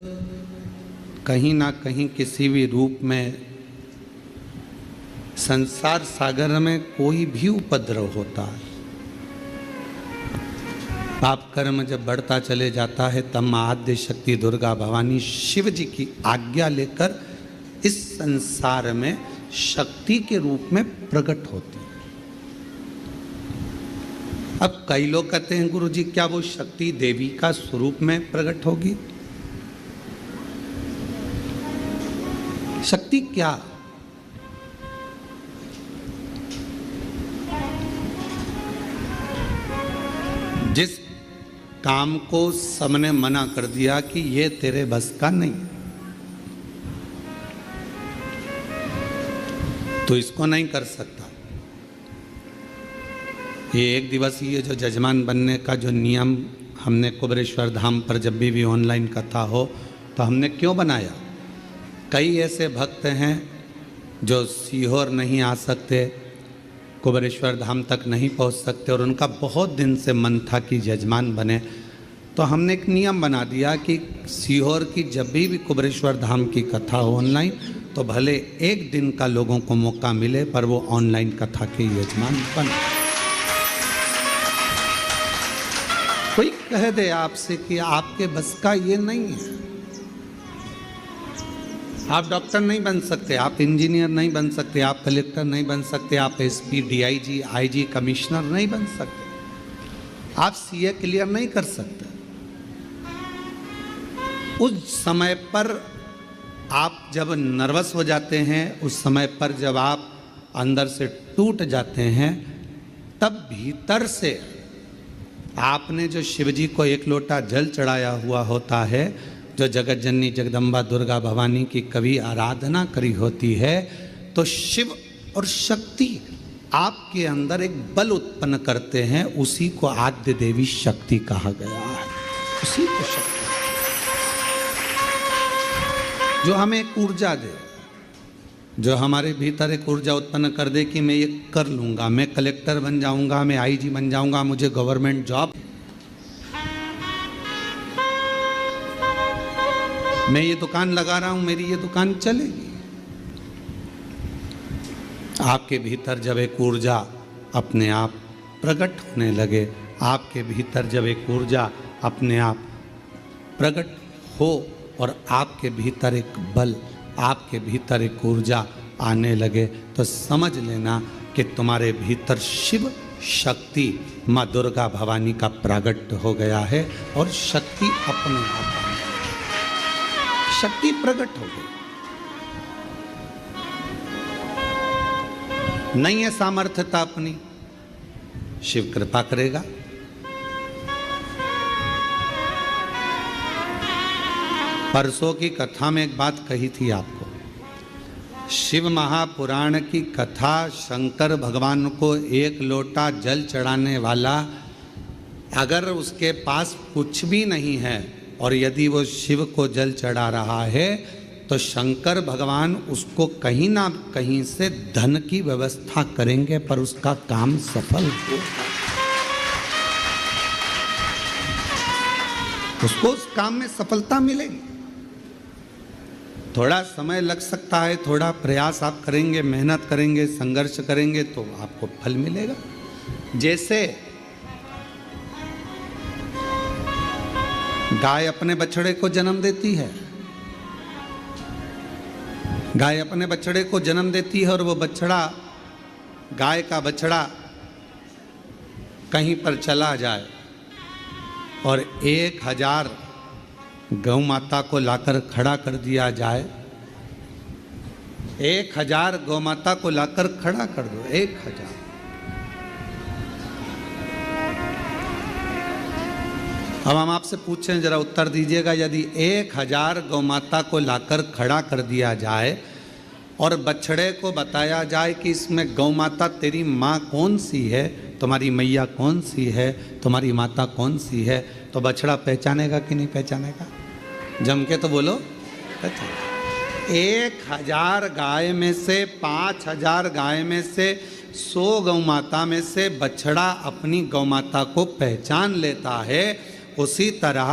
कहीं ना कहीं किसी भी रूप में संसार सागर में कोई भी उपद्रव होता है। पाप कर्म जब बढ़ता चले जाता है तब मां आद्य शक्ति दुर्गा भवानी शिव जी की आज्ञा लेकर इस संसार में शक्ति के रूप में प्रकट होती है। अब कई लोग कहते हैं गुरु जी क्या वो शक्ति देवी का स्वरूप में प्रकट होगी? शक्ति क्या? जिस काम को सबने मना कर दिया कि ये तेरे बस का नहीं, तो इसको नहीं कर सकता। ये एक दिवसीय जो जजमान बनने का जो नियम हमने कुबेरेश्वर धाम पर जब भी ऑनलाइन कथा हो तो हमने क्यों बनाया? कई ऐसे भक्त हैं जो सीहोर नहीं आ सकते, कुबेरेश्वर धाम तक नहीं पहुंच सकते और उनका बहुत दिन से मन था कि जजमान बने। तो हमने एक नियम बना दिया कि सीहोर की जब भी कुबेरेश्वर धाम की कथा हो ऑनलाइन तो भले एक दिन का लोगों को मौका मिले पर वो ऑनलाइन कथा के यजमान बने। कोई कह दे आपसे कि आपके बस का ये नहीं है, आप डॉक्टर नहीं बन सकते, आप इंजीनियर नहीं बन सकते, आप कलेक्टर नहीं बन सकते, आप एसपी, डीआईजी, आईजी, कमिश्नर नहीं बन सकते, आप सीए क्लियर नहीं कर सकते। उस समय पर आप जब नर्वस हो जाते हैं, उस समय पर जब आप अंदर से टूट जाते हैं, तब भीतर से आपने जो शिवजी को एक लोटा जल चढ़ाया हुआ होता है, जो जगत जननी जगदम्बा दुर्गा भवानी की कभी आराधना करी होती है, तो शिव और शक्ति आपके अंदर एक बल उत्पन्न करते हैं। उसी को आद्य देवी शक्ति कहा गया है। उसी को शक्ति जो हमें एक ऊर्जा दे, जो हमारे भीतर एक ऊर्जा उत्पन्न कर दे कि मैं ये कर लूँगा, मैं कलेक्टर बन जाऊँगा, मैं आईजी बन जाऊँगा, मुझे गवर्नमेंट जॉब, मैं ये दुकान लगा रहा हूँ, मेरी ये दुकान चलेगी। आपके भीतर जब एक ऊर्जा अपने आप प्रकट होने लगे, आपके भीतर जब एक ऊर्जा अपने आप प्रकट हो और आपके भीतर एक बल, आपके भीतर एक ऊर्जा आने लगे, तो समझ लेना कि तुम्हारे भीतर शिव शक्ति माँ दुर्गा भवानी का प्रागट्य हो गया है और शक्ति अपने आप शक्ति प्रकट हो गई। नहीं है सामर्थ्यता अपनी, शिव कृपा करेगा। परसों की कथा में एक बात कही थी आपको, शिव महापुराण की कथा, शंकर भगवान को एक लोटा जल चढ़ाने वाला अगर उसके पास कुछ भी नहीं है और यदि वो शिव को जल चढ़ा रहा है तो शंकर भगवान उसको कहीं ना कहीं से धन की व्यवस्था करेंगे पर उसका काम सफल होगा, उसको उस काम में सफलता मिलेगी। थोड़ा समय लग सकता है, थोड़ा प्रयास आप करेंगे, मेहनत करेंगे, संघर्ष करेंगे तो आपको फल मिलेगा। जैसे गाय अपने बछड़े को जन्म देती है, गाय अपने बछड़े को जन्म देती है और वो बछड़ा, गाय का बछड़ा कहीं पर चला जाए और 1000 गौ माता को लाकर खड़ा कर दिया जाए, 1000 गौ माता को लाकर खड़ा कर दो, 1000। अब हम आपसे पूछें, जरा उत्तर दीजिएगा, यदि 1000 गौ माता को लाकर खड़ा कर दिया जाए और बछड़े को बताया जाए कि इसमें गौ माता तेरी माँ कौन सी है, तुम्हारी मैया कौन सी है, तुम्हारी माता कौन सी है, तो बछड़ा पहचानेगा कि नहीं पहचानेगा? जम के तो बोलो। 1000 गाय में से 5000 गाय में से 100 गौ माता में से बछड़ा अपनी गौ माता को पहचान लेता है। उसी तरह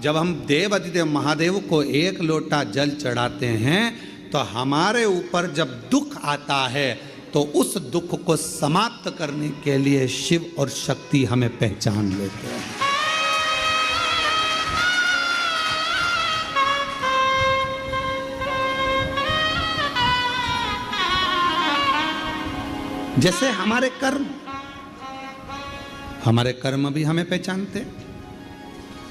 जब हम देव अधिदेव महादेव को एक लोटा जल चढ़ाते हैं तो हमारे ऊपर जब दुख आता है तो उस दुख को समाप्त करने के लिए शिव और शक्ति हमें पहचान लेते हैं। जैसे हमारे कर्म भी हमें पहचानते।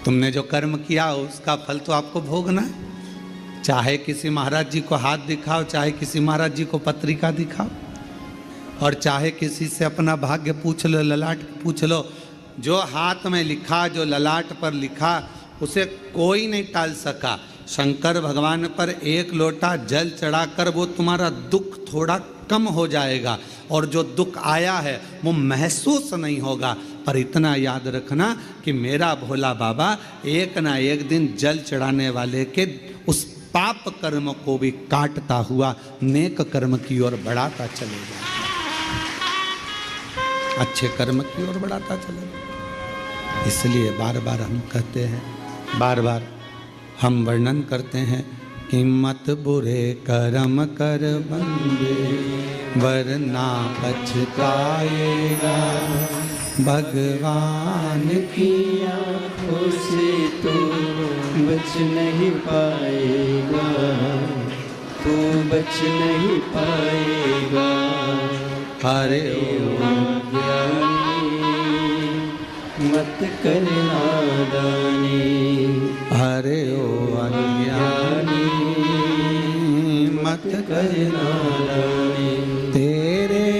तुमने जो कर्म किया उसका फल तो आपको भोगना है। चाहे किसी महाराज जी को हाथ दिखाओ, चाहे किसी महाराज जी को पत्रिका दिखाओ, और चाहे किसी से अपना भाग्य पूछ लो, ललाट पूछ लो, जो हाथ में लिखा, जो ललाट पर लिखा, उसे कोई नहीं टाल सका। शंकर भगवान पर एक लोटा जल चढ़ाकर वो तुम्हारा दुख थोड़ा कम हो जाएगा, और जो दुख आया है वो महसूस नहीं होगा। पर इतना याद रखना कि मेरा भोला बाबा एक ना एक दिन जल चढ़ाने वाले के उस पाप कर्म को भी काटता हुआ नेक कर्म की ओर बढ़ाता चलेगा, अच्छे कर्म की ओर बढ़ाता चलेगा। इसलिए बार बार हम कहते हैं, बार बार हम वर्णन करते हैं कि मत बुरे कर्म कर बंदे वरना पछताएगा। भगवान की आँखों से तो बच नहीं पाएगा, तू बच नहीं पाएगा। अरे ज्ञानी मत कर नादानी, अरे ओ अज्ञानी मत कर नादानी। तेरे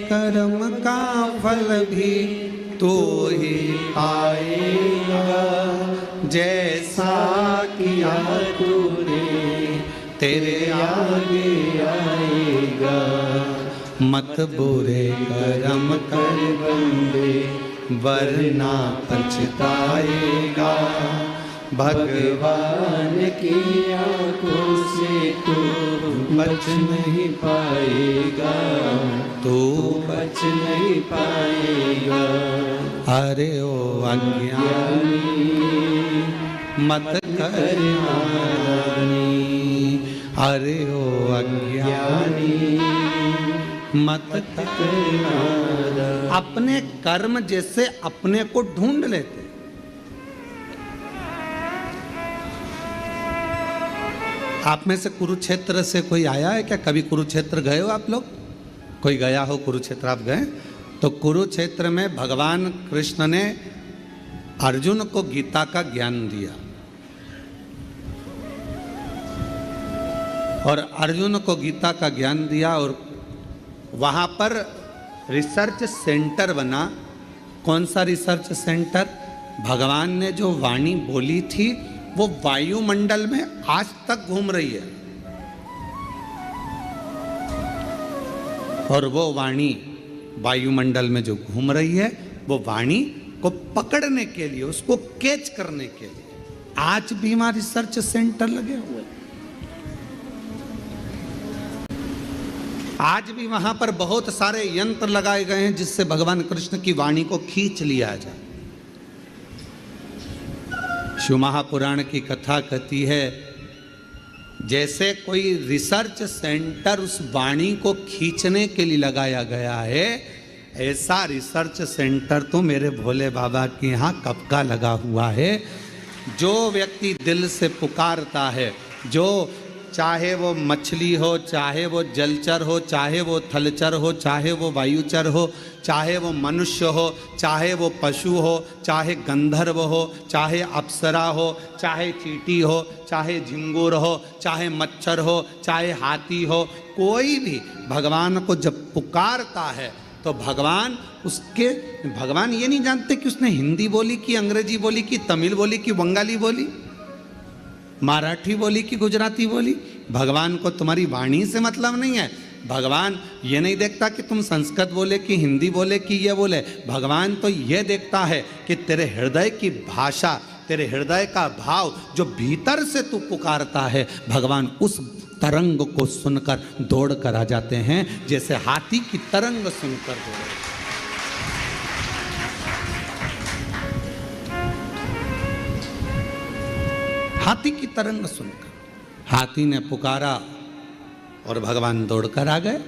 कर्म का फल भी तू ही पाएगा, जैसा किया तूने तेरे आगे आएगा। मत बुरे कर्म कर बंदे वरना पछताएगा। भगवान की आँखों से तू बच नहीं पाएगा, तू बच नहीं पाएगा। अरे ओ अज्ञानी मत कर नादानी, अरे ओ अज्ञानी मत कर नादानी। अपने कर्म जैसे अपने को ढूंढ लेते। आप में से कुरुक्षेत्र से कोई आया है क्या? कभी कुरुक्षेत्र गए हो आप लोग? कोई गया हो कुरुक्षेत्र? आप गए? तो कुरुक्षेत्र में भगवान कृष्ण ने अर्जुन को गीता का ज्ञान दिया, और अर्जुन को गीता का ज्ञान दिया, और वहाँ पर रिसर्च सेंटर बना। कौन सा रिसर्च सेंटर? भगवान ने जो वाणी बोली थी वो वायुमंडल में आज तक घूम रही है, और वो वाणी वायुमंडल में जो घूम रही है वो वाणी को पकड़ने के लिए, उसको कैच करने के लिए आज भी वहां रिसर्च सेंटर लगे हुए हैं। आज भी वहां पर बहुत सारे यंत्र लगाए गए हैं जिससे भगवान कृष्ण की वाणी को खींच लिया जाए। शिव महापुराण की कथा कहती है, जैसे कोई रिसर्च सेंटर उस वाणी को खींचने के लिए लगाया गया है, ऐसा रिसर्च सेंटर तो मेरे भोले बाबा के यहाँ कब का लगा हुआ है। जो व्यक्ति दिल से पुकारता है, जो चाहे वो मछली हो, चाहे वो जलचर हो, चाहे वो थलचर हो, चाहे वो वायुचर हो, चाहे वो मनुष्य हो, चाहे वो पशु हो, चाहे गंधर्व हो, चाहे अप्सरा हो, चाहे चींटी हो, चाहे झिंगुर हो, चाहे मच्छर हो, चाहे हाथी हो, कोई भी भगवान को जब पुकारता है तो भगवान ये नहीं जानते कि उसने हिंदी बोली कि अंग्रेजी बोली कि तमिल बोली कि बंगाली बोली, मराठी बोली कि गुजराती बोली। भगवान को तुम्हारी वाणी से मतलब नहीं है। भगवान ये नहीं देखता कि तुम संस्कृत बोले कि हिंदी बोले कि ये बोले। भगवान तो ये देखता है कि तेरे हृदय की भाषा, तेरे हृदय का भाव जो भीतर से तू पुकारता है, भगवान उस तरंग को सुनकर दौड़ कर आ जाते हैं, जैसे हाथी की तरंग सुनकर दौड़। हाथी की तरंग सुनकर हाथी ने पुकारा और भगवान दौड़कर आ गए।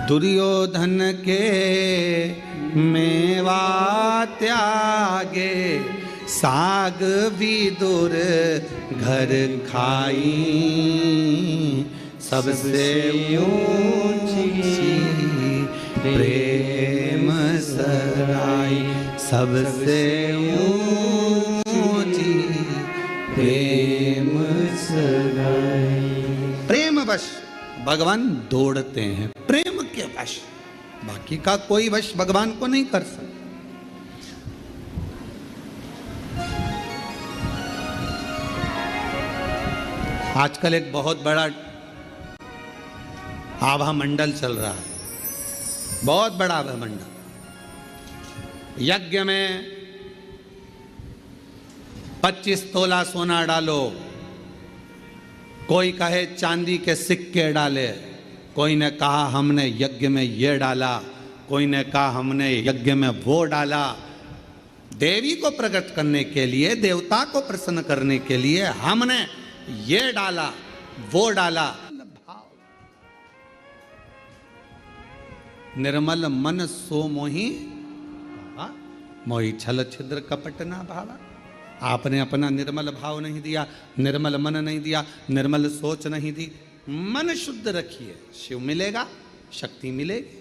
दुर्योधन के मेवा त्यागे साग विदुर घर खाई सबसे ऊंची प्रेम सराई सबसे ऊंची प्रेम सराई। प्रेम वश भगवान दौड़ते हैं, प्रेम के वश, बाकी का कोई वश भगवान को नहीं कर सकता। आजकल एक बहुत बड़ा आभा मंडल चल रहा है, बहुत बड़ा आभा मंडल। यज्ञ में 25 तोला सोना डालो, कोई कहे चांदी के सिक्के डाले, कोई ने कहा हमने यज्ञ में ये डाला, कोई ने कहा हमने यज्ञ में वो डाला। देवी को प्रकट करने के लिए, देवता को प्रसन्न करने के लिए हमने ये डाला वो डाला। निर्मल मन सो मोही मोही छल छिद्र कपट ना भावा। आपने अपना निर्मल भाव नहीं दिया, निर्मल मन नहीं दिया, निर्मल सोच नहीं दी। मन शुद्ध रखिए, शिव मिलेगा, शक्ति मिलेगी।